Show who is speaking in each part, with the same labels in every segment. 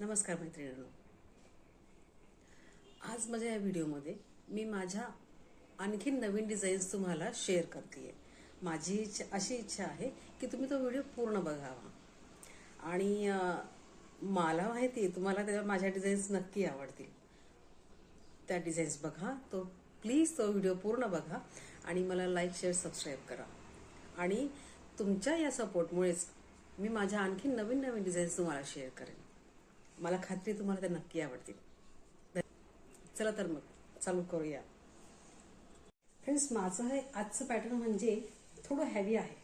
Speaker 1: नमस्कार मैत्रिणींनो, आज माझ्या या व्हिडिओमध्ये मी माझ्या आणखी नवीन डिझाईन्स तुम्हाला शेअर करते. माझी अशी इच्छा आहे की तुम्ही तो व्हिडिओ पूर्ण बघावा आणि मला माहिती आहे तुम्हाला त्या माझ्या डिझाईन्स नक्की आवडतील. त्या डिझाईन्स बघा, प्लीज तो व्हिडिओ पूर्ण बघा आणि मला लाईक, शेअर, सबस्क्राईब करा. आणि तुमच्या या सपोर्टमुळेच मी माझ्या आणखी नवीन नवीन डिझाईन्स तुम्हाला शेअर करेन. मला खात्री तुम्हाला त्या नक्की आवडतील. चला तर मग चालू करूया. फ्रेंड्स, माझं हे आजचं पॅटर्न म्हणजे थोडं हेवी आहे.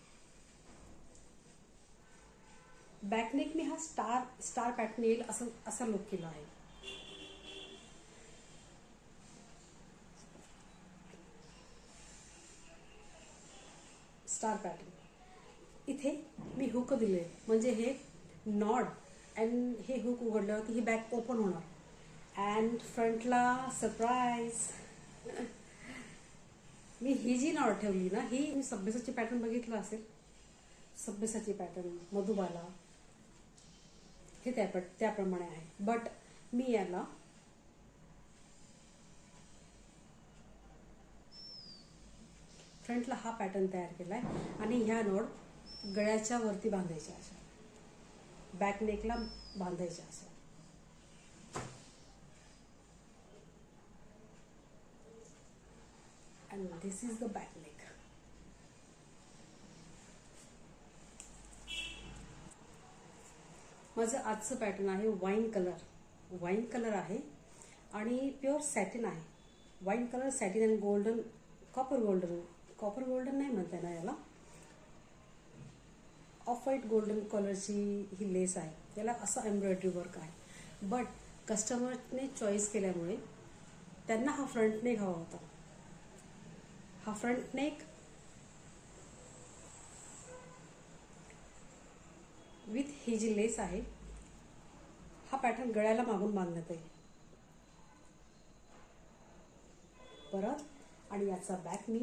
Speaker 1: बॅकनेक मी हा स्टार पॅटर्न येईल असा लुक केला आहे. स्टार पॅटर्न इथे मी हुक दिले, म्हणजे हे नॉड अँड हे हुक उघडल्यावर की ही बॅक ओपन होणार अँड फ्रंटला सरप्राईज. मी ही जी नॉड ठेवली ना, ही मी सभ्यसाची पॅटर्न बघितलं असेल. सभ्यसाची पॅटर्न, मधुबाला, हे त्याप्रमाणे आहे. बट मी याला फ्रंटला हा पॅटर्न तयार केलाय आणि ह्या नॉड गळ्याच्या वरती बांधायच्या, अशा बॅक नेकला बांधायच्या अशा. And this is the back neck. माझं आजचं पॅटर्न आहे वाईन कलर आहे आणि प्युअर सॅटिन आहे. Wine colour, satin and golden, copper golden नाही म्हणता ना याला, ऑफ व्हाईट गोल्डन कलरची ही लेस आहे. याला असं एम्ब्रॉयडरी वर्क आहे. बट कस्टमरने चॉईस केल्यामुळे त्यांना हा फ्रंट नेक हवा होता. हा फ्रंट नेक विथ ही जी लेस आहे, हा पॅटर्न गळ्याला मागून बांधण्यात येईल परत. आणि याचा बॅक मी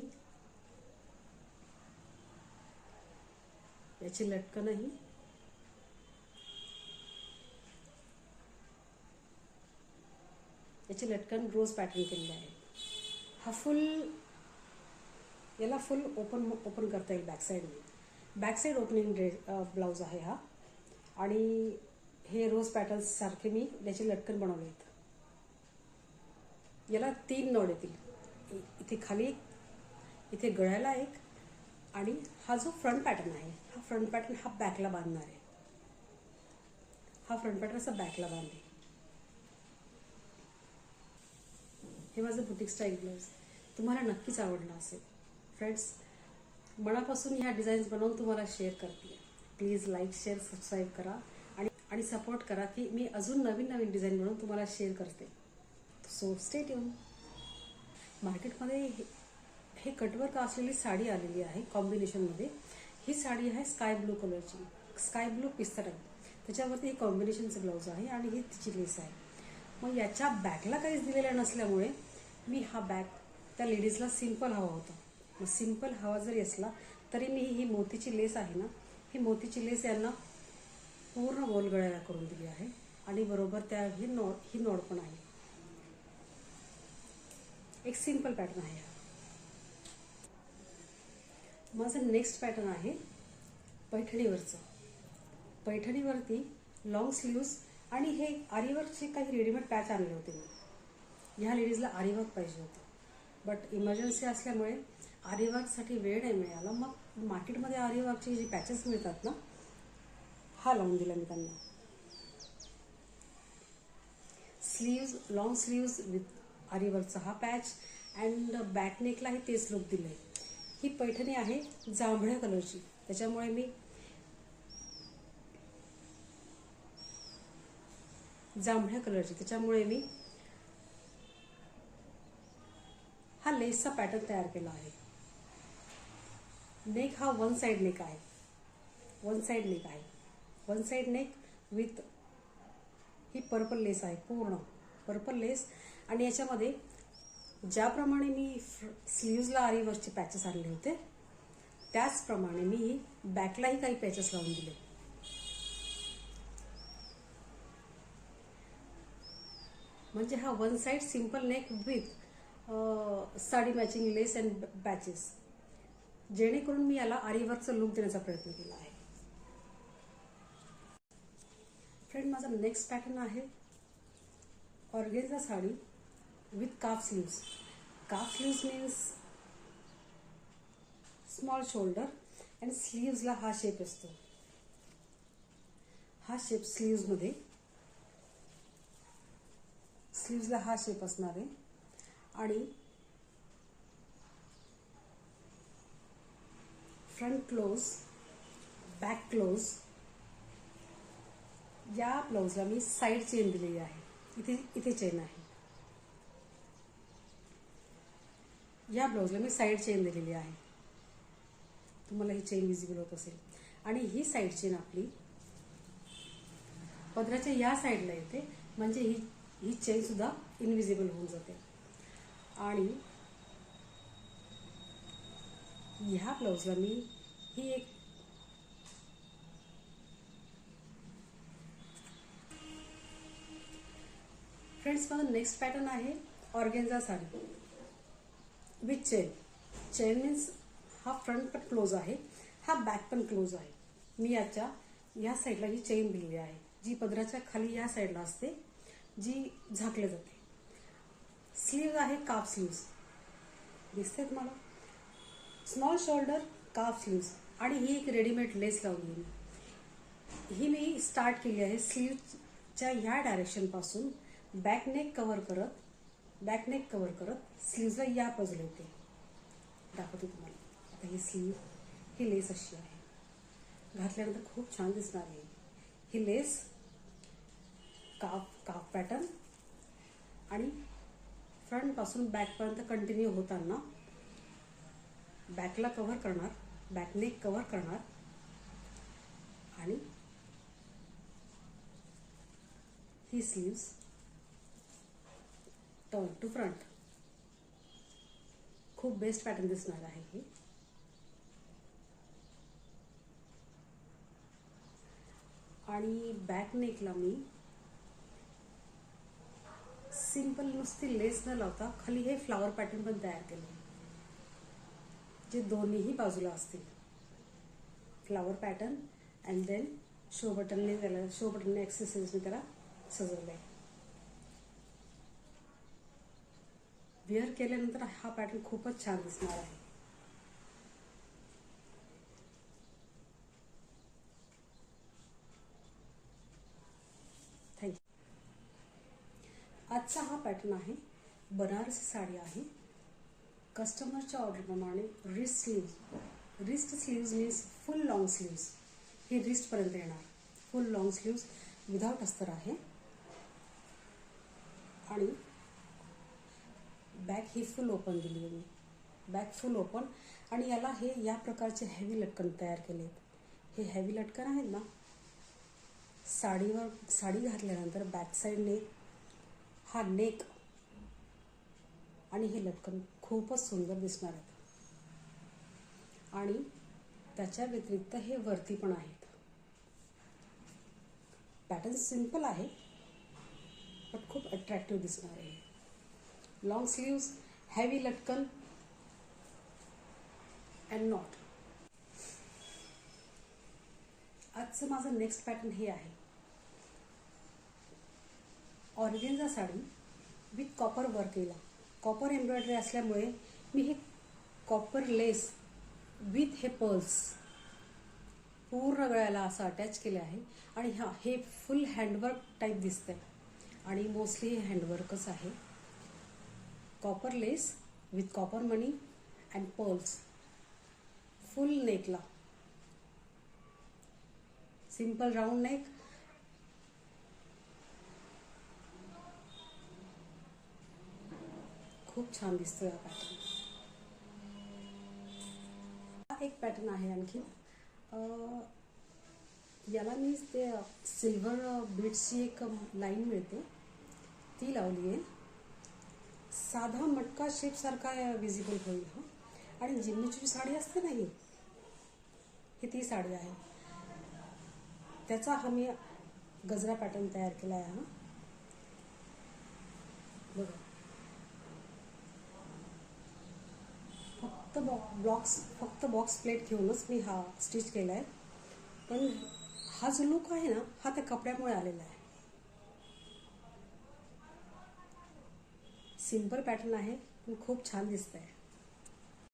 Speaker 1: याची लटकनही याची लटकन रोज पॅटर्न केलेली आहे. हा याला फुल ओपन करता येईल बॅक साईड ओपनिंग ब्लाउज आहे हा. आणि हे रोज पॅटर्न सारखे मी याची लटकन बनवले आहेत. याला 3 नॉड येतील. इथे खाली, इथे गळ्याला एक, आणि हा जो फ्रंट पॅटर्न आहे, हा फ्रंट पॅटर्न हा बॅकला बांधणार आहे. हा फ्रंट पॅटर्न असा बॅकला बांधेल. हे माझं बुटीक स्टाईल ब्लाउज तुम्हाला नक्कीच आवडलं असेल. फ्रेंड्स, मनापासून ह्या डिझाईन्स बनवून तुम्हाला शेअर करते. प्लीज लाईक, शेअर, सबस्क्राईब करा आणि सपोर्ट करा की मी अजून नवीन नवीन डिझाईन बनवून तुम्हाला शेअर करते. So stay tune. मार्केटमध्ये हे कटवर्क असलेली साडी आलेली आहे कॉम्बिनेशनमध्ये. ही साडी आहे स्काय ब्लू कलरची, स्काय ब्लू पिस्ता टाईप. त्याच्यावरती हे कॉम्बिनेशनचं ब्लाऊज आहे आणि ही तिची लेस आहे. मग याच्या बॅकला काहीच दिलेलं नसल्यामुळे मी हा बॅक त्या लेडीजला सिंपल हवा होता. मग सिंपल हवा जरी असला तरी मी ही मोतीची लेस आहे ना, ही मोतीची लेस यांना पूर्ण गोल गळ्याला करून दिली आहे. आणि बरोबर त्या ही नॉड पण आहे. एक सिंपल पॅटर्न आहे. माझं नेक्स्ट पॅटर्न आहे पैठणीवरचं. पैठणीवरती लॉंग स्लीव्ज आणि हे आरीवर्कचे काही रेडीमेड पॅच आणले होते मी. ह्या लेडीजला आरीवर्क पाहिजे होतं, बट इमर्जन्सी असल्यामुळे आरीवर्कसाठी वेळ नाही मिळाला. मग मार्केटमध्ये आरीवर्कचे जे पॅचेस मिळतात ना, हा लावून दिला मी त्यांना. स्लीव्ज, लॉंग स्लीव्ज विथ आरीवर्कचा हा पॅच अँड बॅकनेकलाही तेच लुक दिलं आहे. ही पैठणी आहे जांभळ्या कलरची, त्याच्यामुळे मी हा लेसचा पॅटर्न तयार केला आहे. नेक हा वन साइड नेक आहे. वन साइड नेक विथ ही पर्पल लेस आहे, पूर्ण पर्पल लेस. आणि याच्यामध्ये ज्याप्रमाणे मी स्लीव्जला आरीवर्कचे पॅचेस आणले होते त्याचप्रमाणे मी बॅकलाही काही पॅचेस लावून दिले. म्हणजे हा one side simple neck with sari matching less and patches, जेणेकरून मी याला आरीवर्कचा लुक देण्याचा प्रयत्न केला आहे. फ्रेंड, माझा नेक्स्ट पॅटर्न आहे organza sari with calf sleeves. Calf sleeves means small shoulder and स्लीव्सला हा शेप असतो. हा शेप स्लीव्समध्ये स्लीव्सला हा शेप असणार आहे आणि फ्रंट क्लोज, बॅक क्लोज, या ब्लाउजला मी साईड चेन दिलेली आहे. इथे चेन आहे. या ब्लाउजला मी साईड चेन दिलेली आहे. तुम्हाला ही चेन विजिबल होत असेल. आणि ही साईड चेन आपली पदराच्या या साईडला येते, म्हणजे ही चेन सुद्धा इनविजिबल होऊन जाते. आणि ह्या ब्लाउजला मी ही एक फ्रेंड्स, माझा नेक्स्ट पॅटर्न आहे organza sari with chain. Chain means हा फ्रंट पण क्लोज आहे, हा बॅक पण क्लोज आहे. मी या साईडला ही चेन दिलेली आहे, जी पदराच्या खाली या साईडला असते, जी झाकली जाते. स्लीव्ह आहे काफ स्लीव्स, दिसते तुम्हाला. स्मॉल शोल्डर, काफ स्लीव्स आणि ही एक रेडीमेड लेस लावली आहे. ही मी स्टार्ट केली आहे स्लीव्हच्या ह्या डायरेक्शन पासून बॅक नेक कव्हर करत स्लीव्हला या बाजूला येते. दाखवते तुम्हाला. आता ही स्लीव्ह, ही लेस अशी आहे, घातल्यानंतर खूप छान दिसणार आहे. ही लेस काफ पॅटर्न आणि फ्रंट पासून बॅक पर्यंत कंटिन्यू होताना बॅकला कव्हर करणार, बॅक नेक कव्हर करणार आणि ही स्लीव्स टर्न टू फ्रंट. खूप बेस्ट पॅटर्न दिसणार आहे हे. आणि बॅक नेकला मी सिंपल नुसती लेस न लावता खाली हे फ्लावर पॅटर्न पण तयार केले, जे दोन्हीही बाजूला असतील. Flower pattern and then show बटनने एक्सेसरीजने त्याला सजवलंय. वेअर केल्यानंतर हा पॅटर्न खूपच छान दिसणार आहे. थँक्यू. आजचा हा पॅटर्न आहे बनारसी साडी आहे. कस्टमरच्या ऑर्डरप्रमाणे wrist sleeves means full long sleeves. ही रिस्टपर्यंत येणार. फुल लॉंग स्लीव्ज विदाउट अस्तर आहे आणि बॅक ही फुल ओपन दिली आहे मी. बॅक फुल ओपन आणि याला हे या प्रकारचे हेवी लटकन तयार केले. हे हेवी लटकन आहेत ना, साडी घातल्यानंतर बॅक साईडने हा नेक आणि हे लटकन खूपच सुंदर दिसणार आहेत. आणि त्याच्या व्यतिरिक्त हे वरती पण आहेत. पॅटर्न सिंपल आहे पण खूप अट्रॅक्टिव्ह दिसणार आहे. लॉंग स्लीव्स, हेवी लटकन अँड नॉट. आजचं माझं नेक्स्ट पॅटर्न हे आहे organza sari with copper work केला. कॉपर एम्ब्रॉयडरी असल्यामुळे मी हे कॉपर लेस विथ हे पर्ल्स पूर्ण गळ्याला असं अटॅच केले आहे. आणि हे फुल हँडवर्क टाईप दिसतंय आणि मोस्टली हे हँडवर्कच आहे. कॉपर लेस विथ कॉपर मनी अँड पर्ल्स. फुल नेकला सिंपल राऊंड नेक. खूप छान दिसतोय हा पॅटर्न. हा एक पॅटर्न आहे आणखी. याला मी ते सिल्वर बीड्सची एक लाईन मिळते ती लावली आहे. साधा मटका शेप सारखा विजिबल होईल हा. आणि जिम्मीची साडी असते ना, ही ती साडी आहे. त्याचा हा मी गजरा पॅटर्न तयार केला आहे. हा बघा, फक्त बॉक्स प्लेट घेऊनच मी हा स्टिच केला आहे. पण हा जो लुक आहे ना, हा त्या कपड्यामुळे आलेला आहे. सिंपल पॅटर्न आहे पण खूप छान दिसत आहे.